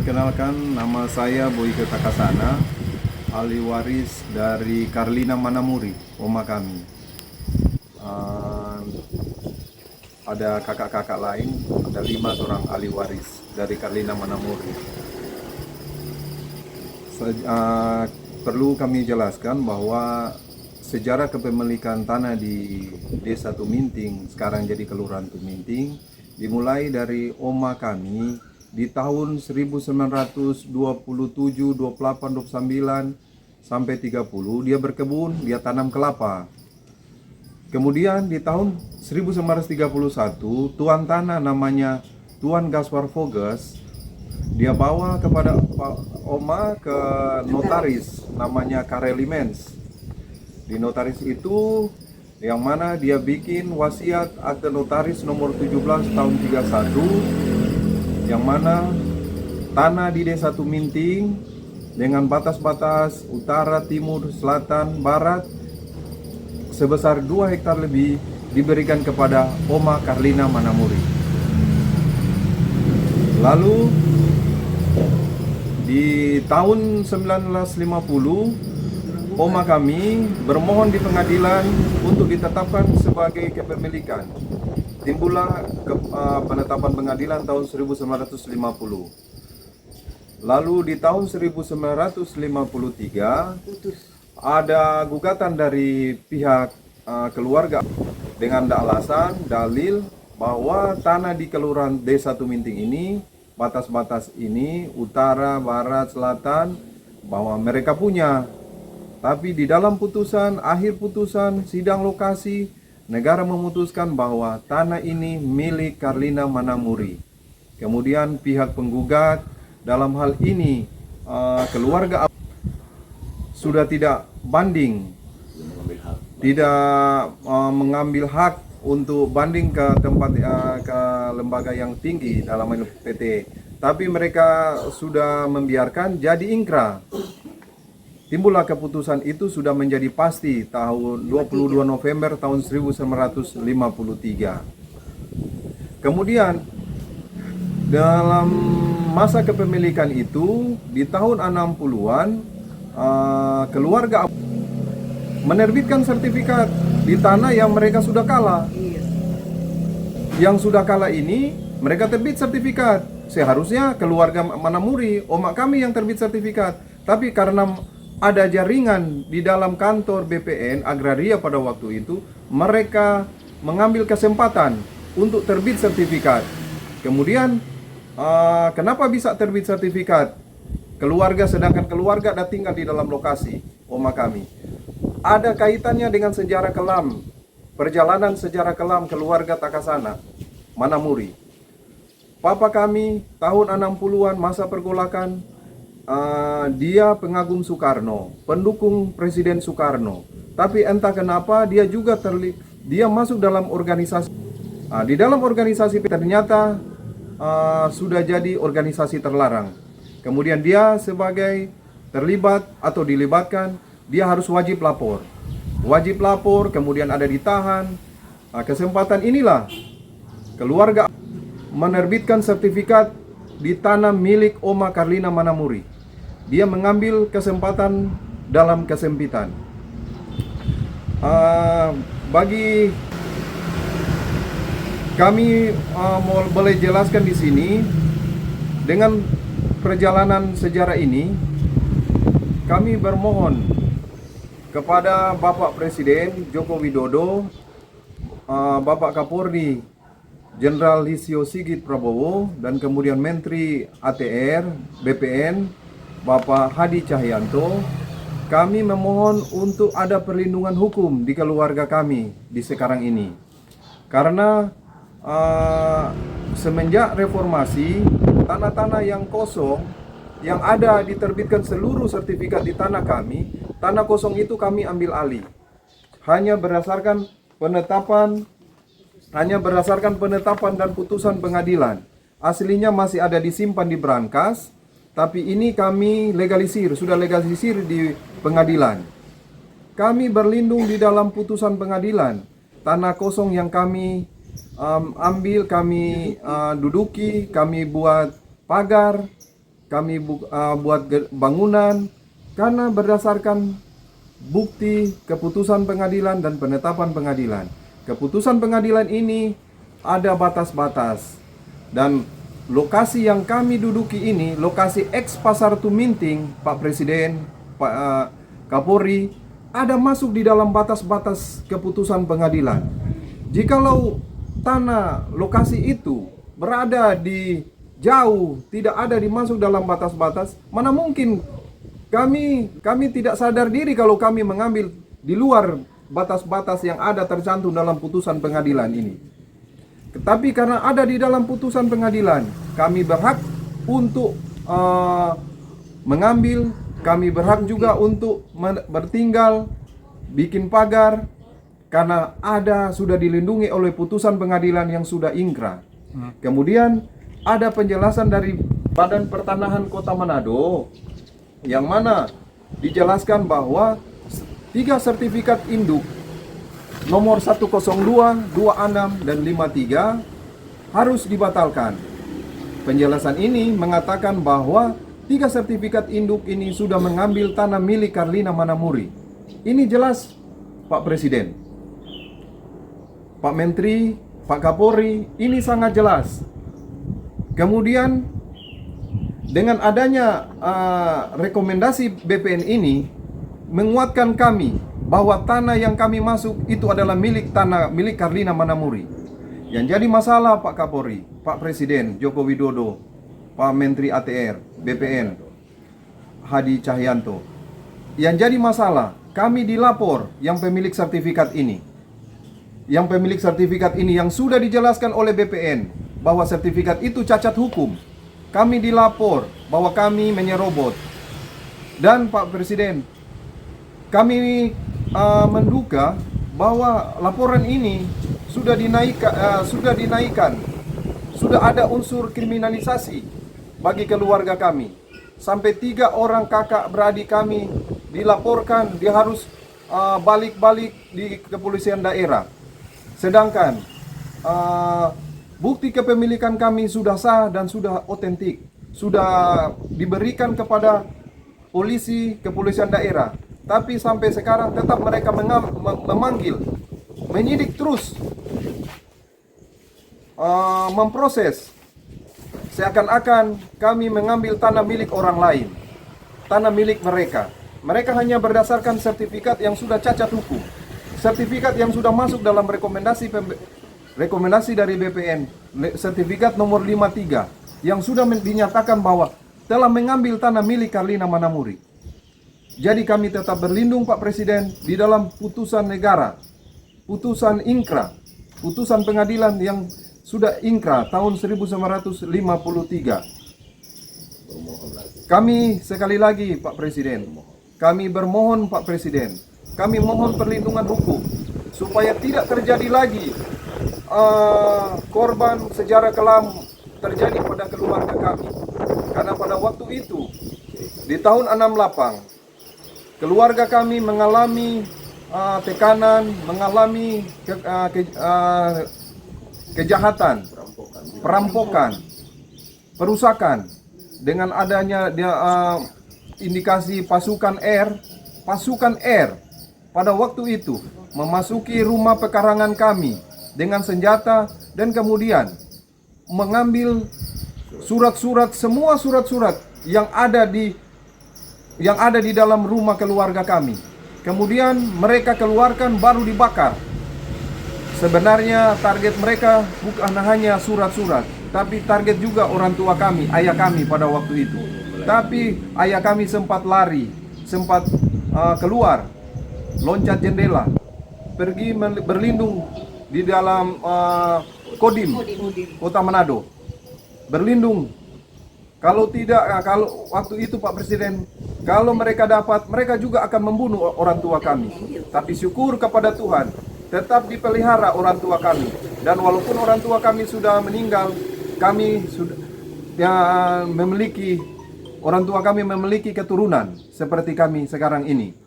Perkenalkan, nama saya Boyke Takasana, ahli waris dari Karlina Manamuri, oma kami. Ada kakak-kakak lain, ada 5 orang ahli waris dari Karlina Manamuri. Perlu kami jelaskan bahwa sejarah kepemilikan tanah di Desa Tuminting, sekarang jadi Kelurahan Tuminting, dimulai dari oma kami di tahun 1927, 28, 29 sampai 30 dia berkebun, dia tanam kelapa. Kemudian di tahun 1931 tuan tanah namanya Tuan Gaspar Foges, dia bawa kepada oma ke notaris namanya Kareli Mens. Di notaris itu yang mana dia bikin wasiat akte notaris nomor 17 tahun 31, yang mana tanah di Desa Tuminting dengan batas-batas utara, timur, selatan, barat sebesar 2 hektar lebih diberikan kepada oma Karlina Manamuri. Lalu di tahun 1950 oma kami bermohon di pengadilan untuk ditetapkan sebagai kepemilikan. Timbullah penetapan pengadilan tahun 1950. Lalu di tahun 1953 ada gugatan dari pihak keluarga dengan alasan dalil bahwa tanah di Kelurahan Desa Tuminting ini, batas-batas ini utara, barat, selatan, bahwa mereka punya. Tapi di dalam putusan, akhir putusan sidang lokasi, negara memutuskan bahwa tanah ini milik Karlina Manamuri. Kemudian pihak penggugat dalam hal ini keluarga sudah tidak banding, tidak mengambil hak untuk banding ke tempat ke lembaga yang tinggi dalam PT. Tapi mereka sudah membiarkan jadi ingkrah. Timbullah keputusan itu sudah menjadi pasti tahun 22 November tahun 1953. Kemudian dalam masa kepemilikan itu di tahun 60-an keluarga menerbitkan sertifikat di tanah yang mereka sudah kalah. Yang sudah kalah ini mereka terbit sertifikat. Seharusnya keluarga Manamuri, oma kami yang terbit sertifikat. Tapi karena ada jaringan di dalam kantor BPN Agraria pada waktu itu, mereka mengambil kesempatan untuk terbit sertifikat. Kemudian kenapa bisa terbit sertifikat? Keluarga, sedangkan keluarga ada tinggal di dalam lokasi oma kami. Ada kaitannya dengan sejarah kelam, perjalanan sejarah kelam keluarga Takasana Manamuri. Papa kami tahun 60-an masa pergolakan, dia pengagum Soekarno, pendukung Presiden Soekarno. Tapi entah kenapa dia juga dia masuk dalam organisasi. Di dalam organisasi ternyata sudah jadi organisasi terlarang. Kemudian dia sebagai terlibat atau dilibatkan, dia harus wajib lapor. Wajib lapor, kemudian ada ditahan. Kesempatan inilah keluarga menerbitkan sertifikat di tanah milik oma Karlina Manamuri. Dia mengambil kesempatan dalam kesempitan. Bagi kami boleh jelaskan di sini dengan perjalanan sejarah ini, kami bermohon kepada Bapak Presiden Joko Widodo, Bapak Kapolri Jenderal Listio Sigit Prabowo, dan kemudian Menteri ATR BPN Bapak Hadi Cahyanto. Kami memohon untuk ada perlindungan hukum di keluarga kami di sekarang ini. Karena semenjak reformasi, tanah-tanah yang kosong yang ada diterbitkan seluruh sertifikat di tanah kami, tanah kosong itu kami ambil alih. Hanya berdasarkan penetapan dan putusan pengadilan. Aslinya masih ada disimpan di brankas, tapi ini kami sudah legalisir di pengadilan. Kami berlindung di dalam putusan pengadilan. Tanah kosong yang kami ambil, kami duduki, kami buat pagar, kami buat bangunan karena berdasarkan bukti keputusan pengadilan dan penetapan pengadilan. Keputusan pengadilan ini ada batas-batas, dan lokasi yang kami duduki ini, lokasi ex Pasar Tuminting, Pak Presiden, Pak Kapolri, ada masuk di dalam batas-batas keputusan pengadilan. Jikalau tanah lokasi itu berada di jauh, tidak ada dimasuk dalam batas-batas, mana mungkin kami tidak sadar diri kalau kami mengambil di luar batas-batas yang ada tercantum dalam putusan pengadilan ini. Tetapi karena ada di dalam putusan pengadilan, kami berhak untuk mengambil, kami berhak juga untuk bertinggal, bikin pagar, karena sudah dilindungi oleh putusan pengadilan yang sudah ingkrah. Kemudian ada penjelasan dari Badan Pertanahan Kota Manado, yang mana dijelaskan bahwa 3 sertifikat induk nomor 102, 26, dan 53 harus dibatalkan. Penjelasan ini mengatakan bahwa 3 sertifikat induk ini sudah mengambil tanah milik Carlina Manamuri. Ini jelas, Pak Presiden, Pak Menteri, Pak Kapolri, ini sangat jelas. Kemudian dengan adanya rekomendasi BPN ini menguatkan kami bahwa tanah yang kami masuk itu adalah milik Carlina Manamuri. Yang jadi masalah, Pak Kapolri, Pak Presiden Joko Widodo, Pak Menteri ATR, BPN Hadi Cahyanto, yang jadi masalah, kami dilapor yang pemilik sertifikat ini. Yang pemilik sertifikat ini yang sudah dijelaskan oleh BPN bahwa sertifikat itu cacat hukum. Kami dilapor bahwa kami menyerobot. Dan Pak Presiden, kami menduga bahwa laporan ini sudah dinaikkan, sudah ada unsur kriminalisasi bagi keluarga kami. Sampai 3 orang kakak beradik kami dilaporkan, dia harus balik-balik di kepolisian daerah. Sedangkan bukti kepemilikan kami sudah sah dan sudah otentik, sudah diberikan kepada polisi, kepolisian daerah. Tapi sampai sekarang tetap mereka memanggil, menyidik terus, memproses, seakan-akan kami mengambil tanah milik orang lain, tanah milik mereka. Mereka hanya berdasarkan sertifikat yang sudah cacat hukum, sertifikat yang sudah masuk dalam rekomendasi dari BPN, sertifikat nomor 53 yang sudah dinyatakan bahwa telah mengambil tanah milik Carlina Manamuri. Jadi kami tetap berlindung, Pak Presiden, di dalam putusan negara, putusan ingkrah, putusan pengadilan yang sudah ingkrah tahun 1953. Kami sekali lagi, Pak Presiden, kami bermohon, Pak Presiden, kami mohon perlindungan hukum supaya tidak terjadi lagi korban sejarah kelam terjadi pada keluarga kami. Karena pada waktu itu di tahun 68 keluarga kami mengalami tekanan, mengalami kejahatan, perampokan, perusakan dengan adanya indikasi pasukan R pada waktu itu memasuki rumah pekarangan kami dengan senjata dan kemudian mengambil surat-surat, semua surat-surat yang ada di dalam rumah keluarga kami. Kemudian mereka keluarkan baru dibakar. Sebenarnya target mereka bukan hanya surat-surat, tapi target juga orang tua kami, ayah kami pada waktu itu. Tapi ayah kami sempat lari, sempat keluar, loncat jendela, pergi berlindung di dalam Kodim, Kota Manado, berlindung. Kalau waktu itu Pak Presiden, kalau mereka dapat, mereka juga akan membunuh orang tua kami. Tapi syukur kepada Tuhan, tetap dipelihara orang tua kami. Dan walaupun orang tua kami sudah meninggal, kami sudah orang tua kami memiliki keturunan seperti kami sekarang ini.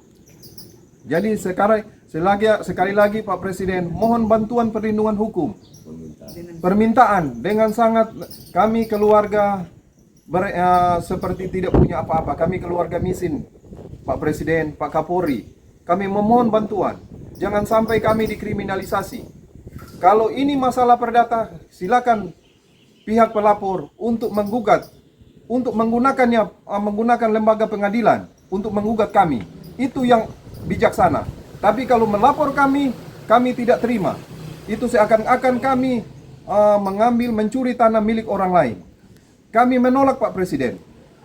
Jadi sekali lagi Pak Presiden, mohon bantuan perlindungan hukum. Permintaan dengan sangat kami keluarga seperti tidak punya apa-apa. Kami keluarga miskin, Pak Presiden, Pak Kapolri. Kami memohon bantuan. Jangan sampai kami dikriminalisasi. Kalau ini masalah perdata, silakan pihak pelapor untuk menggugat, untuk menggunakan lembaga pengadilan untuk menggugat kami. Itu yang bijaksana. Tapi kalau melapor kami tidak terima. Itu seakan-akan kami mencuri tanah milik orang lain. Kami menolak, Pak Presiden.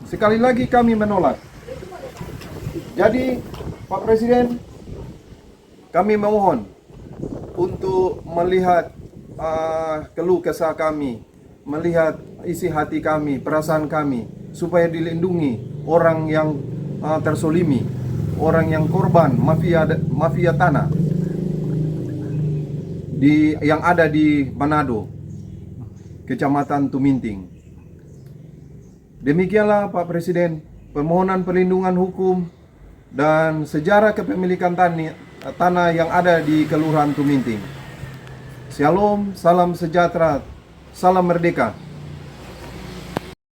Sekali lagi kami menolak. Jadi Pak Presiden, kami mohon untuk melihat keluh kesah kami, melihat isi hati kami, perasaan kami, supaya dilindungi orang yang tersolimi, orang yang korban mafia tanah yang ada di Manado, Kecamatan Tuminting. Demikianlah Pak Presiden, permohonan perlindungan hukum dan sejarah kepemilikan tanah yang ada di Kelurahan Tuminting. Shalom, salam sejahtera, salam merdeka.